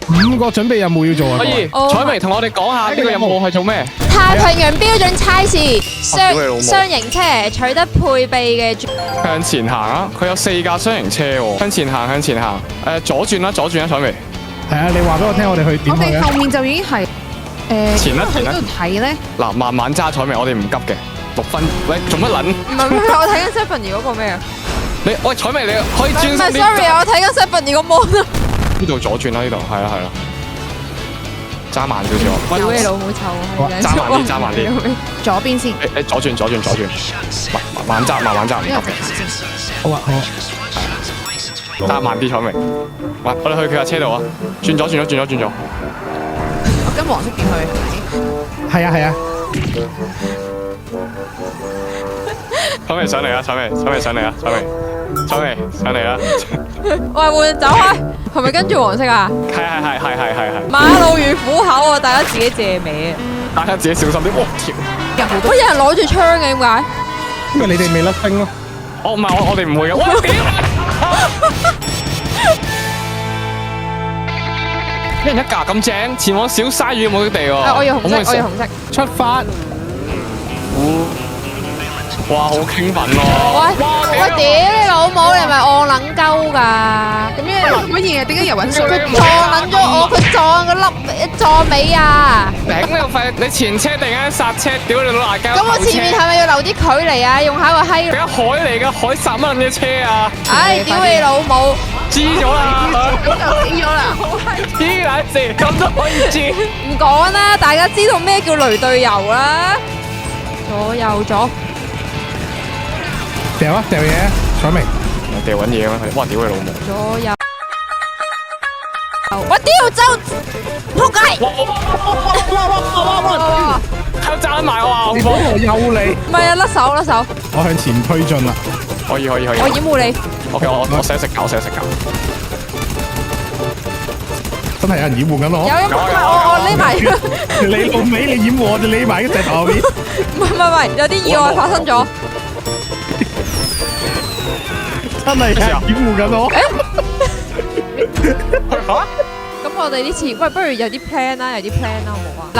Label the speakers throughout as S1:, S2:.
S1: 5個準備任務要做啊！
S2: 可以，彩明同我哋講下呢個任務係做咩？
S3: 太平洋標準差事，雙型車取得配備嘅。
S2: 向前行啊！佢有4架雙型車喎，向前行，向前行。左轉啦，左轉啦，彩明。
S1: 係啊，你話俾我聽，我哋去點
S4: 我哋
S1: 去啊？
S4: 後面就已經係
S2: 前啦前啦
S4: 喺度睇咧。
S2: 嗱，慢慢揸彩明，我哋唔急嘅。6分，喂，做乜撚？
S3: 唔係，我睇緊 Stephanie 嗰個咩啊？
S2: 喂，彩明，你可以專心
S3: 唔係
S2: 啲。
S3: ，sorry，我睇緊 Stephanie 個 mon 啊。
S2: 呢度左轉啦，呢度係啦係啦，揸慢少少。
S3: 屌你老母臭啊！
S2: 揸慢啲，揸慢啲。
S4: 左邊先。
S2: 誒左轉左轉左轉，慢揸慢慢揸，唔急嘅。
S1: 好啊好啊，
S2: 揸慢啲彩明。喂，我哋去佢架車度啊！轉咗轉咗轉咗轉咗。
S4: 跟黃色電去係咪？
S1: 係啊係啊，
S2: 彩明上嚟啊！彩明上嚟啊！彩明上嚟啦！
S3: 喂，換走開，係咪跟住黃色啊？
S2: 係。
S3: 馬路如虎口啊！大家自己借尾啊！
S2: 大家自己小心啲。哇！條
S3: 喂，有人攞住槍嘅點解？
S1: 因為你哋未甩星咯。
S2: 哦，唔係我哋唔會嘅。哇！屌！一人一架咁正，前往小鯊魚嘅目的地喎。
S3: 我要紅色，我要紅色。
S1: 出發！
S2: 哇，好興奮喎！
S3: 喂，屌你老母，你係咪按撚鳩㗎？
S4: 咁樣乜嘢？點解游緊水？
S3: 佢撞撚咗我，佢撞個粒撞尾啊！
S2: 頂你個肺！你前車突然間剎車，屌你老辣椒！
S3: 咁我前面係咪要留啲距離啊？用下個閪！
S2: 而家海嚟㗎，海殺乜撚嘅車啊！
S3: 唉，屌你老母！
S2: 知咗啦！
S4: 就死咗啦！
S2: 黐撚線，咁都可以知？
S3: 唔講啦，大家知道咩叫雷隊友啦？左右左。
S1: 掉啊掉嘢啊！彩明，
S2: 掉緊嘢啊！哇！屌你老母！
S3: 左右。我屌走！仆街！
S2: 哇！喺度爭埋我啊！
S1: 你幫我休你，
S3: 唔係啊，甩手甩手！
S1: 我向前推進啦。
S2: 可以。
S3: 我掩護你。
S2: OK， 我寫食搞。
S1: 真係有人掩護緊我。
S3: 有一個我匿埋。
S1: 你老尾，你掩護我哋匿埋喺石頭後面。
S3: 唔係，有啲意外發生咗。
S1: 真係有人掩護緊我。
S3: 咁我哋呢次，喂，不如有啲 plan 啦，好唔好啊？嗱，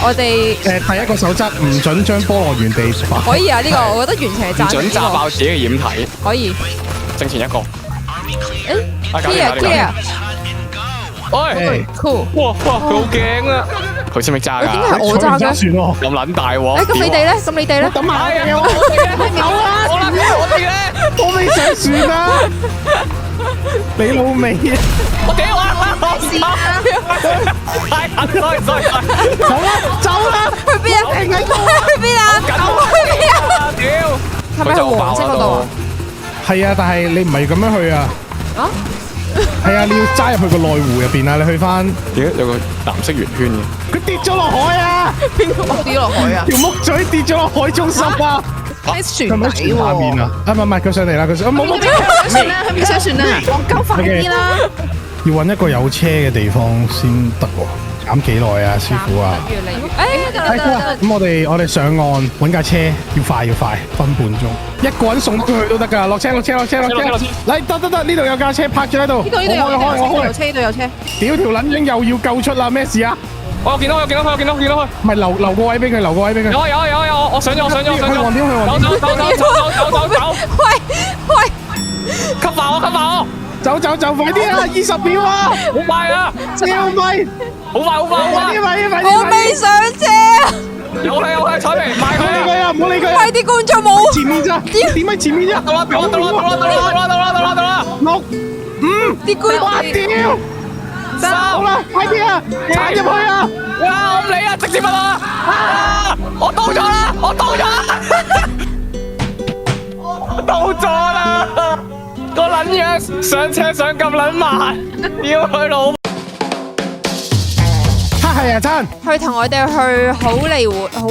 S3: 我哋
S1: 第一個守則唔准將菠蘿原地擺。
S3: 可以啊，呢個我覺得完全係
S2: 唔
S3: 贊成
S2: 準炸爆自己嘅掩體。
S3: 可以。
S2: 正前一個。
S3: clear。
S2: 喂
S3: cool。
S2: 哇！佢好驚啊！佢識唔識揸㗎？
S3: 點解係我揸嘅？
S1: 船喎。
S2: 咁撚大喎！
S3: 咁你哋咧？咁你哋咧？
S1: 等下
S2: 有啊！我哋咧，
S1: 我未上船啊！你老味啊！
S2: 我屌啊！太狠，sorry。
S1: 走啦！
S3: 去邊啊？去邊啊？
S2: 屌！
S3: 係咪去黃色嗰度啊？
S1: 係啊，但係你唔係咁樣去啊！
S3: 啊？
S1: 係啊，你要揸入去個內湖入邊啊！你去翻，
S2: 點解有個藍色圓圈嘅？
S1: 佢跌咗落海啊！
S4: 邊個跌落海啊？
S1: 條木嘴跌咗落海中心啊！
S4: 喺
S1: 係咪
S4: 船底
S1: 船下面啊？啊唔係，佢上嚟啦！佢上冇冇
S4: 上船啦，佢未上船啊！我夠快啲啦！
S1: 要揾一個有車嘅地方先得喎。減幾耐啊，師傅啊？
S3: 越嚟越，得啦。
S1: 咁我哋上岸揾架車，要快，分半鐘，一個人送佢去都得㗎。落車！嚟得，呢度有架車泊住喺度。
S4: 呢度有
S1: 開。
S4: 車，呢度有車。
S1: 屌條撚樣又要救出啦！咩事啊？
S2: 我見到佢。
S1: 唔係留個位俾佢，
S2: 有，我上咗。
S1: 去黃點。
S2: 走。
S3: 喂，
S2: 吸埋我。
S1: 走，快啲啊！20秒啊！
S2: 好快啊！
S1: 超咪！
S2: 好快！
S3: 我未上車啊！
S2: 有啦，彩明，賣佢啊！
S1: 唔好理佢啊！
S3: 快啲觀眾冇
S1: 前面咋？點喺前面啫？
S2: 到啦！
S1: 6、5、
S3: 啲觀
S1: 8屌！好啦，快啲啊！踩入去啊！
S2: 哇！我唔理啊，直接問啊！我到咗啦！我到咗啦！個撚樣上車上咁撚慢，屌佢老！
S1: 係啊，親。
S3: 去同我哋去好利活、好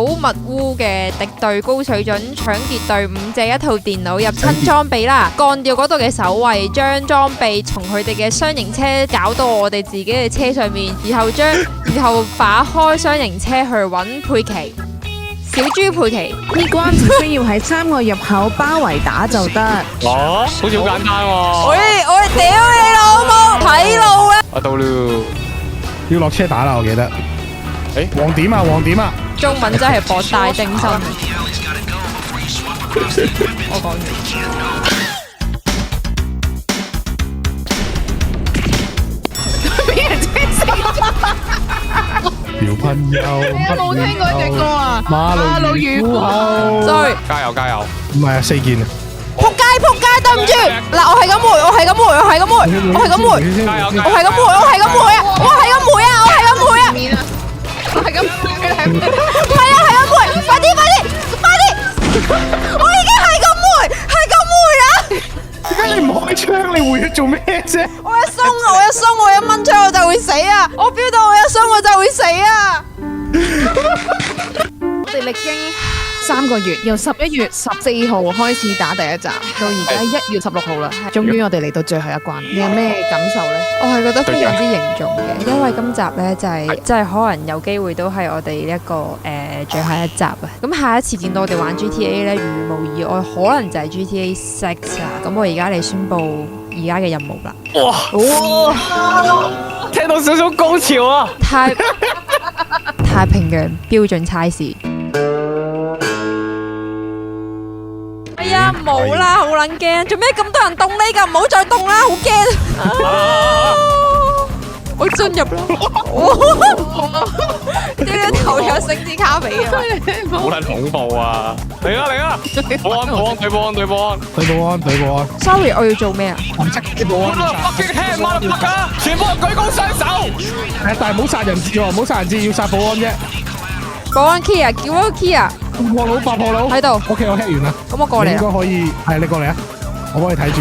S3: 密烏嘅敵對高水準搶劫隊伍借一套電腦入侵裝備啦，幹掉嗰度嘅守衛，將裝備從佢哋嘅雙型車搞到我哋自己嘅車上面，然後打開雙型車去揾佩奇。小豬佩奇
S4: 呢關只需要喺3個入口包圍打就得。
S2: 哦，好似好簡單喎。
S3: 我屌你老母，睇路啊！
S2: 我到了。
S1: 要落車打啦，我記得。
S2: 誒
S1: 黃點啊，黃點啊！
S3: 中文真係博大精深。我講完。
S1: 小朋友，
S4: 冇聽過呢隻歌啊！
S1: 馬路如虎口。
S3: sorry，
S2: 加油加油！
S1: 唔係啊，4件啊。
S3: 仆街仆街，對唔住。嗱，我係咁回，我係咁回，我係咁回，我係咁回，
S2: 加油！
S3: 我係咁回，我係咁回啊！我係咁回啊！我係咁回啊！
S4: 面啊！我係咁，
S3: 唔係啊，係咁回，快啲快啲快啲！我已經係咁回，係咁回啊！
S1: 點解你唔開槍？你回去做咩啫？
S3: 我一鬆，我一掹槍我就會死啊！我 feel 到我一鬆我就會死啊！
S4: 我哋歷經3個月，由11月14號開始打第一集，到而家1月16號啦，終於我哋嚟到最後一關。你有咩感受呢？
S3: 我係覺得非常之凝重嘅，因為今集呢就係即係可能有機會都係我哋一個最後一集啊！咁下一次見到我哋玩 GTA 呢，如無意外可能就係 GTA 6啦。咁我而家嚟宣佈而家嘅任務啦！
S2: 哇！聽到少少高潮啊！
S3: 太平洋標準差事。哎呀，冇啦，好撚驚！做咩咁多人動呢㗎？唔好再動啦，好驚！我進入啦！啲頭有星之卡比啊！
S2: 好撚恐怖啊！嚟啦嚟啦！保安對保安。
S1: 對保安。
S3: Sorry， 我要做咩啊？
S1: 紅色啲保安。
S2: 北京輕馬勒克，全部人舉高雙手。
S1: 但係唔好殺人質喎，唔好殺人質，要殺保安啫。
S3: 保安 Kia， 叫嗰個 Kia。
S1: 破佬爆破佬
S3: 喺度。
S1: OK， 我 hit 完啦。
S3: 咁我過嚟
S1: 應該可以，係你過嚟啊！我幫你睇住。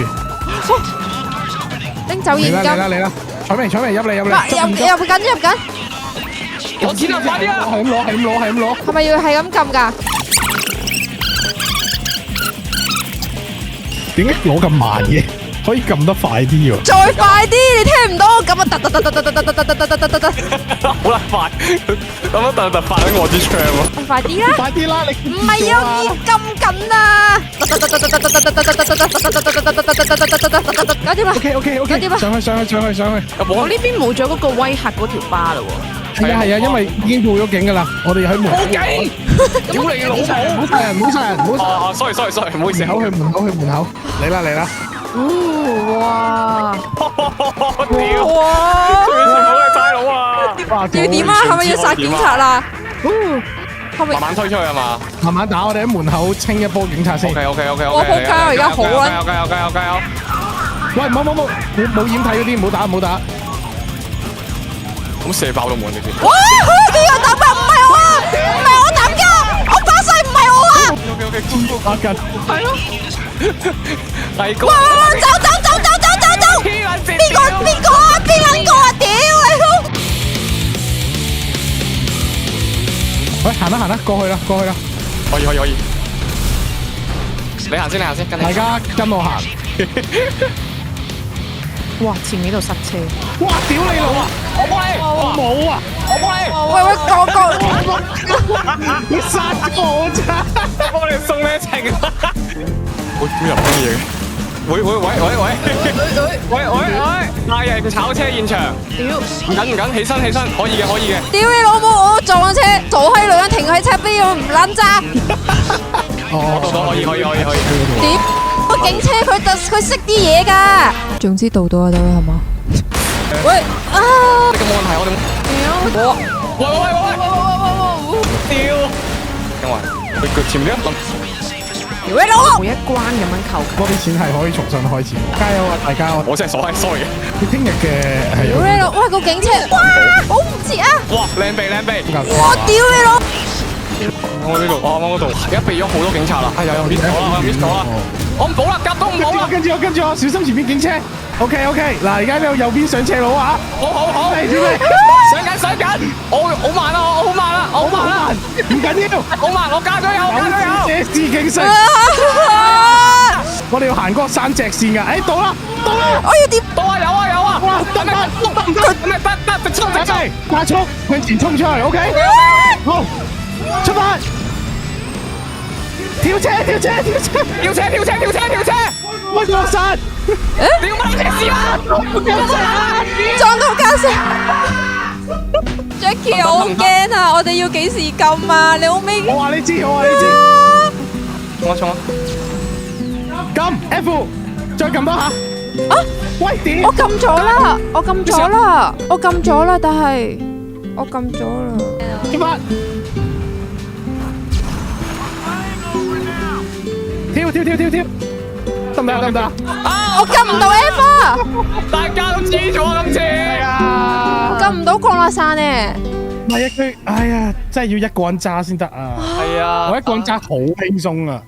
S3: 拎走現金。
S1: 嚟啦！搶未入嚟。
S3: 入緊。
S2: 攞錢啊！快啲啊！
S1: 係咁攞。
S3: 係咪要係咁撳㗎？
S1: 點解攞咁慢嘅？可以撳得快啲喎。
S3: 再快啲，你聽唔到？咁啊，突。
S2: 好啦，快！咁樣突發喺我支槍喎。
S3: 快啲啦！
S1: 快啲啦！你
S3: 唔係要熱咁緊啊！搞掂啦
S1: OK， 上去。
S4: 我呢邊冇咗嗰個威嚇嗰條巴啦喎。
S1: 係啊，因為已經報咗警㗎啦，我哋喺門口。
S2: 報警！屌你嘅老母！
S1: 唔好殺人！
S2: 啊，sorry，唔好意思。
S1: 去門口。嚟啦！
S4: 哇！
S2: 屌！
S3: 哇！
S2: 最全部都係差佬啊！
S1: 要
S3: 點啊？係咪要殺警察啦？
S2: 慢慢推出去係嘛？
S1: 慢慢打，我哋喺門口清一波警察先。
S2: OK。
S3: 我仆街，我而家好撚。
S2: 加油！
S1: 喂，冇掩體嗰啲，唔好打。
S2: 咁射爆到門你先。
S3: 哇！邊個打㗎？唔係我啊！唔係我打㗎！我發誓唔係我啊！
S2: OK，
S1: 打緊。
S2: 係咯。係高。
S3: 哇！走！邊個啊？邊撚個啊？屌你老！
S1: 喂，行啦，過去啦。
S2: 可以。你行先，跟你。
S1: 大家跟我行。
S4: 哇！前面度塞車。
S1: 哇！屌你老啊！我冇啊！
S3: 喂，
S1: 你殺我咋？
S2: 幫你送呢程。喂，點入啲嘢嘅？喂！大人炒車現場。
S4: 屌！
S2: 唔緊，起身，可以嘅。
S3: 屌你老母！我撞車，傻閪女人停喺車邊，我唔撚揸。
S2: 可以。
S3: 屌！個警車佢識啲嘢㗎。總之到就得啦，係嘛？喂啊！
S2: 你咁冇問題，我哋
S3: 屌！
S2: 喂！屌！因為佢前面一輪。
S3: 屌你老母！
S4: 每一關咁樣扣
S1: 嗰啲錢係可以重新開始。加油啊，大家！
S2: 我真係傻閪 sorry 嘅。
S1: 你聽日嘅係
S3: 屌你老！喂，個警車，哇！好唔切啊！
S2: 哇，靚鼻！
S3: 我屌你老！
S2: 我呢度，我嗰度，而家避咗好多警察啦。係有 miss 咗啦，我唔保啦，夾到唔保啦。
S1: 跟住我，小心前面警車。OK， 嗱，而家呢度右邊上斜路啊！
S2: 好，
S1: 嚟準備，
S2: 上緊，我好慢啦，
S1: 唔緊要，
S2: 好慢，我加咗油。
S1: 這是警察。我哋要行嗰個山脊線㗎。到啦！
S3: 我要點？
S2: 到啊，有啊！
S1: 哇！得，加速向前衝出去。OK， 好，出發！跳車！
S2: 跳車！
S1: 乜落山？
S2: 屌乜嘢事啊！
S3: 撞到架車。Jackie 我好驚啊！我哋要幾時撳啊？你好尾
S1: 我話你知，我話你知。
S2: 衝啊！
S1: 撳 F，再撳多下。
S3: 啊！
S1: 喂，點？
S3: 我撳咗啦，我撳咗啦，但係我撳咗啦。
S1: 出發！跳！得唔得？
S3: 啊！我撳唔到 F 啊！
S2: 大家都知咗今次。
S1: 係啊！
S3: 撳唔到降落傘咧。
S1: 唔係啊，佢哎呀，真係要一個人揸先得啊！
S2: 係啊，
S1: 我一個人揸好輕鬆啊！